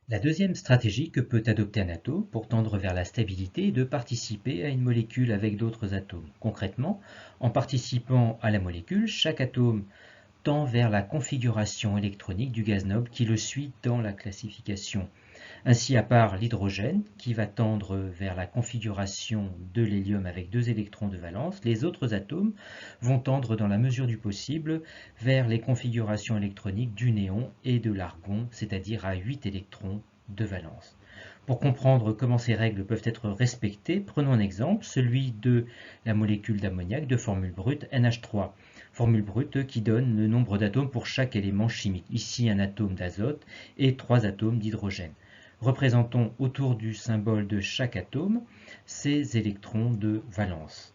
La deuxième stratégie que peut adopter un atome pour tendre vers la stabilité est de participer à une molécule avec d'autres atomes. Concrètement, en participant à la molécule, chaque atome tend vers la configuration électronique du gaz noble qui le suit dans la classification. Ainsi, à part l'hydrogène, qui va tendre vers la configuration de l'hélium avec 2 électrons de valence, les autres atomes vont tendre dans la mesure du possible vers les configurations électroniques du néon et de l'argon, c'est-à-dire à 8 électrons de valence. Pour comprendre comment ces règles peuvent être respectées, prenons un exemple, celui de la molécule d'ammoniac de formule brute NH3. Formule brute qui donne le nombre d'atomes pour chaque élément chimique. Ici un atome d'azote et 3 atomes d'hydrogène. Représentons autour du symbole de chaque atome ces électrons de valence.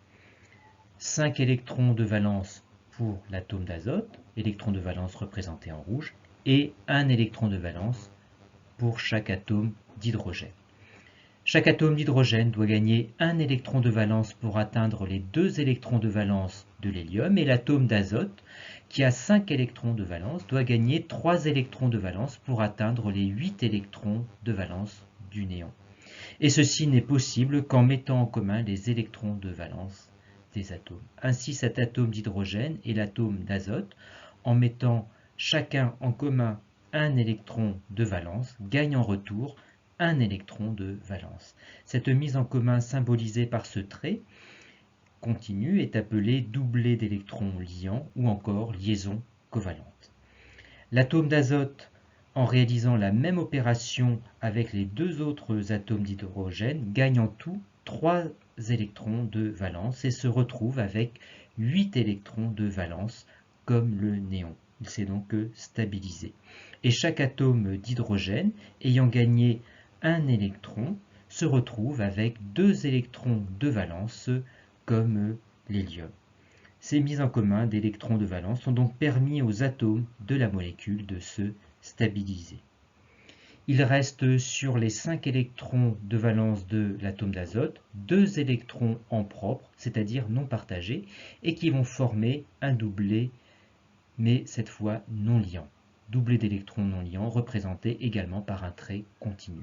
5 électrons de valence pour l'atome d'azote, électrons de valence représentés en rouge, et 1 électron de valence pour chaque atome d'hydrogène. Chaque atome d'hydrogène doit gagner 1 électron de valence pour atteindre les 2 électrons de valence de l'hélium, et l'atome d'azote, qui a 5 électrons de valence, doit gagner 3 électrons de valence pour atteindre les 8 électrons de valence du néon. Et ceci n'est possible qu'en mettant en commun les électrons de valence des atomes. Ainsi, cet atome d'hydrogène et l'atome d'azote, en mettant chacun en commun un électron de valence, gagnent en retour un électron de valence. Cette mise en commun symbolisée par ce trait continu est appelée doublé d'électrons liants ou encore liaison covalente. L'atome d'azote, en réalisant la même opération avec les deux autres atomes d'hydrogène, gagne en tout 3 électrons de valence et se retrouve avec 8 électrons de valence comme le néon. Il s'est donc stabilisé. Et chaque atome d'hydrogène ayant gagné un électron se retrouve avec 2 électrons de valence comme l'hélium. Ces mises en commun d'électrons de valence ont donc permis aux atomes de la molécule de se stabiliser. Il reste sur les 5 électrons de valence de l'atome d'azote 2 électrons en propre, c'est-à-dire non partagés, et qui vont former un doublet, mais cette fois non liant. Doublet d'électrons non liants représenté également par un trait continu.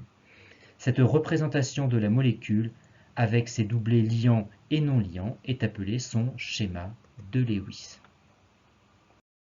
Cette représentation de la molécule avec ses doublets liants et non liants est appelée son schéma de Lewis.